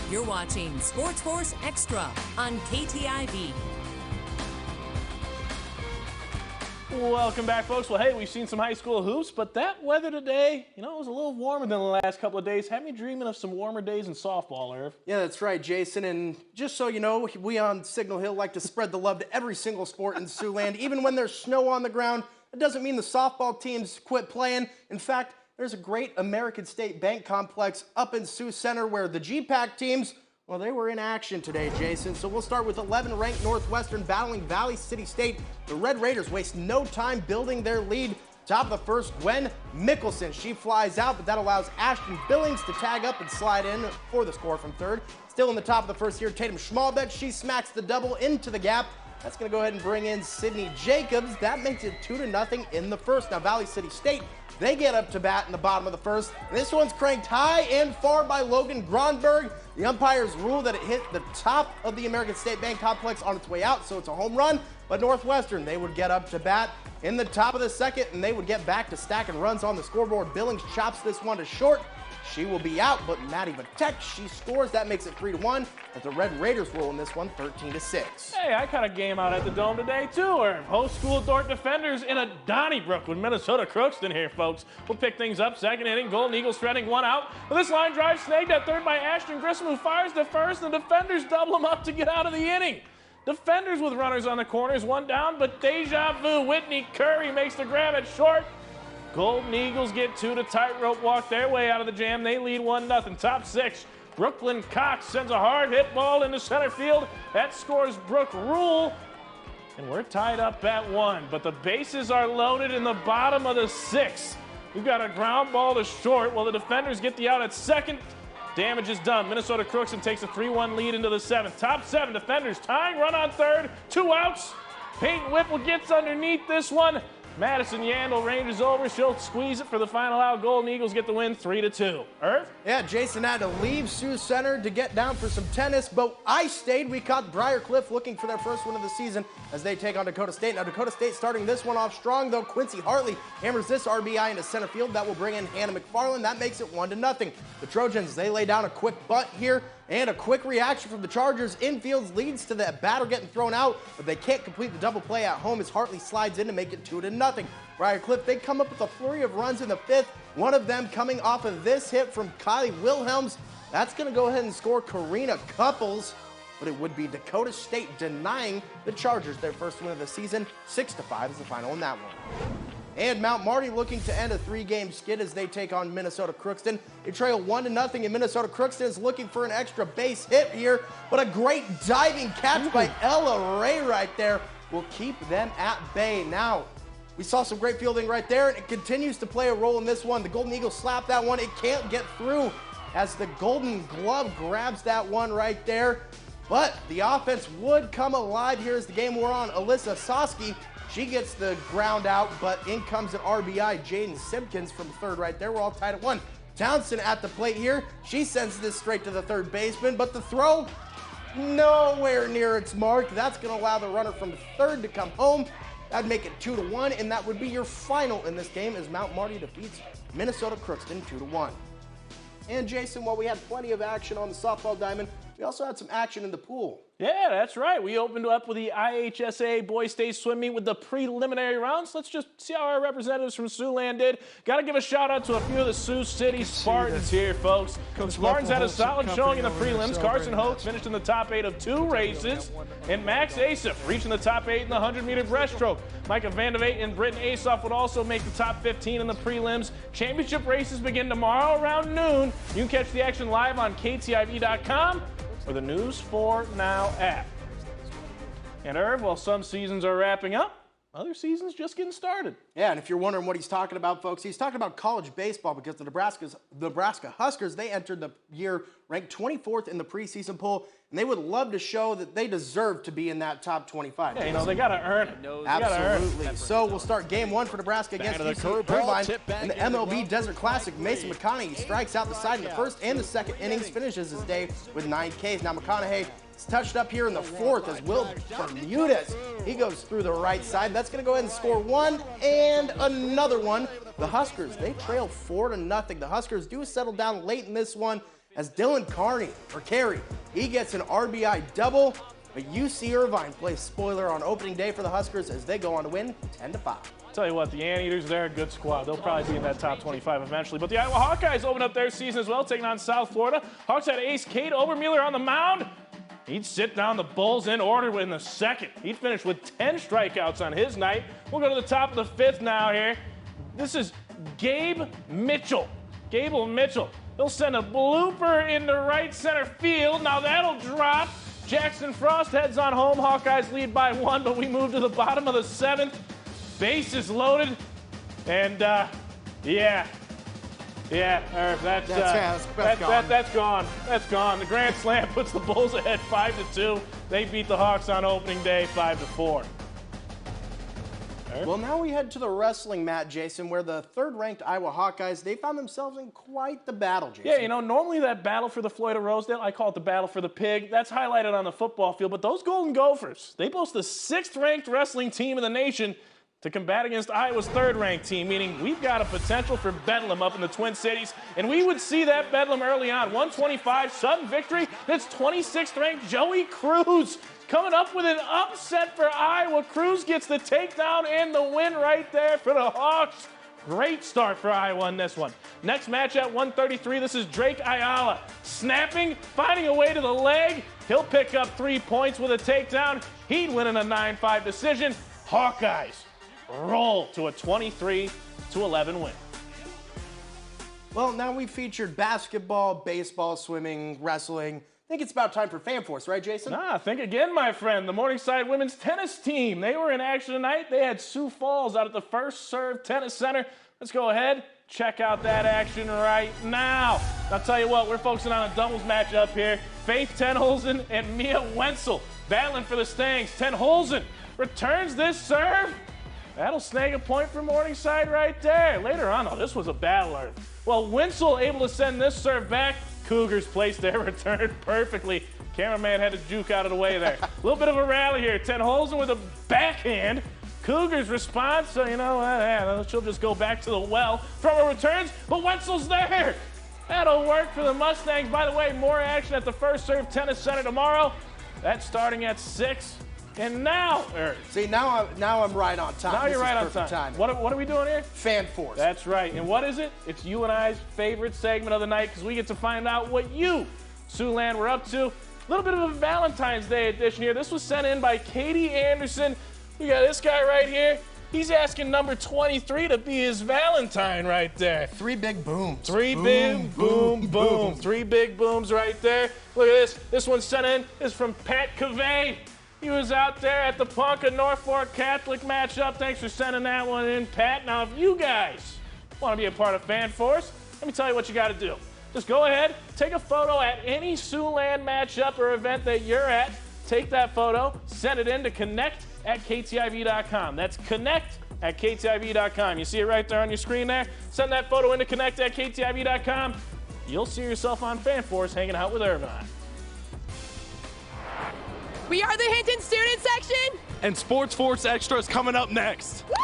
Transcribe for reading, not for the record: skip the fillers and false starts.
You're watching SportsFource Extra on KTIV. Welcome back, folks. Well, hey, we've seen some high school hoops, but that weather today, it was a little warmer than the last couple of days. Had me dreaming of some warmer days in softball, Irv. Yeah, that's right, Jason. And just so you know, we on Signal Hill like to spread the love to every single sport in Siouxland. Even when there's snow on the ground, it doesn't mean the softball teams quit playing. In fact, there's a great American State Bank complex up in Sioux Center where the GPAC teams, well, they were in action today, Jason. So we'll start with 11th-ranked Northwestern battling Valley City State. The Red Raiders waste no time building their lead. Top of the first, Gwen Mickelson. She flies out, but that allows Ashton Billings to tag up and slide in for the score from third. Still in the top of the first here, Tatum Schmalbeck. She smacks the double into the gap. That's going to go ahead and bring in Sydney Jacobs. That makes it 2-0 in the first. Now, Valley City State, they get up to bat in the bottom of the first. This one's cranked high and far by Logan Gronberg. The umpires rule that it hit the top of the American State Bank complex on its way out, so it's a home run. But Northwestern, they would get up to bat in the top of the second, and they would get back to stacking runs on the scoreboard. Billings chops this one to short. She will be out, but Maddie Vitek, she scores. That makes it 3-1. But the Red Raiders rule in this one, 13-6. Hey, I caught a game out at the Dome today, too, Irv. Host School Dordt Defenders in a Donnybrook with Minnesota Crookston here, folks. We'll pick things up. Second inning, Golden Eagles threading one out. But this line drive snagged at third by Ashton Grissom, who fires to first. The defenders double him up to get out of the inning. Defenders with runners on the corners, one down, but deja vu. Whitney Curry makes the grab at short. Golden Eagles get two to tightrope walk their way out of the jam. They lead 1-0. Top six, Brooklyn Cox sends a hard hit ball into center field. That scores Brooke Rule. And we're tied up at 1. But the bases are loaded in the bottom of the sixth. We've got a ground ball to short while the defenders get the out at second. Damage is done. Minnesota Crookston takes a 3-1 lead into the seventh. Top seven, defenders tying run on third. 2 outs. Peyton Whipple gets underneath this one. Madison Yandel ranges over. She'll squeeze it for the final out. Golden Eagles get the win 3-2. Irv? Yeah, Jason had to leave Sioux Center to get down for some tennis, but I stayed. We caught Briarcliff looking for their first win of the season as they take on Dakota State. Now, Dakota State starting this one off strong, though. Quincy Hartley hammers this RBI into center field. That will bring in Hannah McFarland. That makes it 1-0. The Trojans, they lay down a quick bunt here. And a quick reaction from the Chargers. Infield leads to that batter getting thrown out, but they can't complete the double play at home as Hartley slides in to make it 2-0. Briarcliff, they come up with a flurry of runs in the fifth, one of them coming off of this hit from Kylie Wilhelms. That's going to go ahead and score Karina Couples, but it would be Dakota State denying the Chargers their first win of the season. 6-5 is the final in that one. And Mount Marty looking to end a 3-game skid as they take on Minnesota Crookston. They trail 1-0, and Minnesota Crookston is looking for an extra base hit here. But a great diving catch by Ella Ray right there will keep them at bay. Now, we saw some great fielding right there, and it continues to play a role in this one. The Golden Eagles slap that one. It can't get through as the Golden Glove grabs that one right there. But the offense would come alive here as the game wore on. Alyssa Soski, she gets the ground out, but in comes an RBI. Jaden Simpkins from third right there. We're all tied at 1. Townsend at the plate here. She sends this straight to the third baseman, but the throw, nowhere near its mark. That's going to allow the runner from third to come home. That'd make it 2-1, and that would be your final in this game as Mount Marty defeats Minnesota Crookston 2-1. And Jason, while we had plenty of action on the softball diamond, we also had some action in the pool. Yeah, that's right. We opened up with the IHSA Boys State Swim Meet with the preliminary rounds. Let's just see how our representatives from Siouxland did. Got to give a shout out to a few of the Sioux City Spartans here, folks. The Spartans had a solid showing in the prelims. Carson Hope finished in the top 8 of 2 races. And Max Asif reaching the top 8 in the 100-meter breaststroke. Micah Vandevate and Britton Asoff would also make the top 15 in the prelims. Championship races begin tomorrow around noon. You can catch the action live on KTIV.com or the News 4 Now app. And Irv, while some seasons are wrapping up, other seasons just getting started. Yeah, and if you're wondering what he's talking about, folks, he's talking about college baseball because the Nebraska Huskers, they entered the year ranked 24th in the preseason poll, and they would love to show that they deserve to be in that top 25. Yeah, they got to earn it. Absolutely. So we'll start game 1 for Nebraska against UC Irvine in the MLB Desert Classic. Mason McConaughey strikes out the side in the first and the second innings, finishes his day with 9 Ks. Now McConaughey is touched up here in the fourth as Will Bermudez, he goes through the right side. That's going to go ahead and score 1 and another one. The Huskers, they trail 4-0. The Huskers do settle down late in this one as Dylan Carey, he gets an RBI double. But UC Irvine plays spoiler on opening day for the Huskers as they go on to win 10-5. Tell you what, the Anteaters, they're a good squad. They'll probably be in that top 25 eventually. But the Iowa Hawkeyes open up their season as well, taking on South Florida. Hawks had ace Cade Obermueller on the mound. He'd sit down the Bulls in order in the second. He'd finish with 10 strikeouts on his night. We'll go to the top of the fifth now here. This is Gable Mitchell. He'll send a blooper into right center field. Now that'll drop. Jackson Frost heads on home. Hawkeyes lead by 1, but we move to the bottom of the 7th. Bases loaded, and Irv, that's gone. That's gone. The grand slam puts the Bulls ahead 5-2. They beat the Hawks on opening day 5-4. Well, now we head to the wrestling mat, Jason, where the third-ranked Iowa Hawkeyes, they found themselves in quite the battle, Jason. Yeah, you know, normally that battle for the Floyd of Rosedale, I call it the battle for the pig. That's highlighted on the football field. But those Golden Gophers, they boast the 6th-ranked wrestling team in the nation to combat against Iowa's 3rd-ranked team, meaning we've got a potential for bedlam up in the Twin Cities, and we would see that bedlam early on. 125, sudden victory. It's 26th-ranked Joey Cruz coming up with an upset for Iowa. Cruz gets the takedown and the win right there for the Hawks. Great start for Iowa in this one. Next match at 133, this is Drake Ayala. Snapping, finding a way to the leg. He'll pick up 3 points with a takedown. He'd win in a 9-5 decision. Hawkeyes roll to a 23-11 win. Well, now we featured basketball, baseball, swimming, wrestling. I think it's about time for FanForce, right, Jason? Think again, my friend. The Morningside women's tennis team. They were in action tonight. They had Sioux Falls out at the First Serve Tennis Center. Let's go ahead, check out that action right now. I'll tell you what, we're focusing on a doubles matchup here. Faith Tenholzen and Mia Wenzel battling for the Stangs. Tenholzen returns this serve. That'll snag a point for Morningside right there. Later on, though, this was a battler. Well, Wenzel able to send this serve back. Cougars placed their return perfectly. Cameraman had to juke out of the way there. A little bit of a rally here. Tenholzen with a backhand. Cougars respond, so you know, she'll just go back to the well from her returns, but Wenzel's there. That'll work for the Mustangs. By the way, more action at the First Serve Tennis Center tomorrow. That's starting at 6. And now, Eric. See, now I'm right on time. Now you're right on time. What are we doing here? FanForce. That's right. And what is it? It's you and I's favorite segment of the night because we get to find out what you, Siouxland, were up to. A little bit of a Valentine's Day edition here. This was sent in by Katie Anderson. We got this guy right here. He's asking number 23 to be his Valentine right there. 3 big booms. 3 big boom. 3 big booms right there. Look at this. This one's sent in. This is from Pat Cavey. He was out there at the Ponca Norfolk Catholic matchup. Thanks for sending that one in, Pat. Now, if you guys want to be a part of FanForce, let me tell you what you got to do. Just go ahead, take a photo at any Siouxland matchup or event that you're at. Take that photo, send it in to connect@ktiv.com. That's connect@ktiv.com. You see it right there on your screen there? Send that photo in to connect@ktiv.com. You'll see yourself on FanForce hanging out with Irvine. We are the Hinton student section. And SportsFource Extra is coming up next. Woo!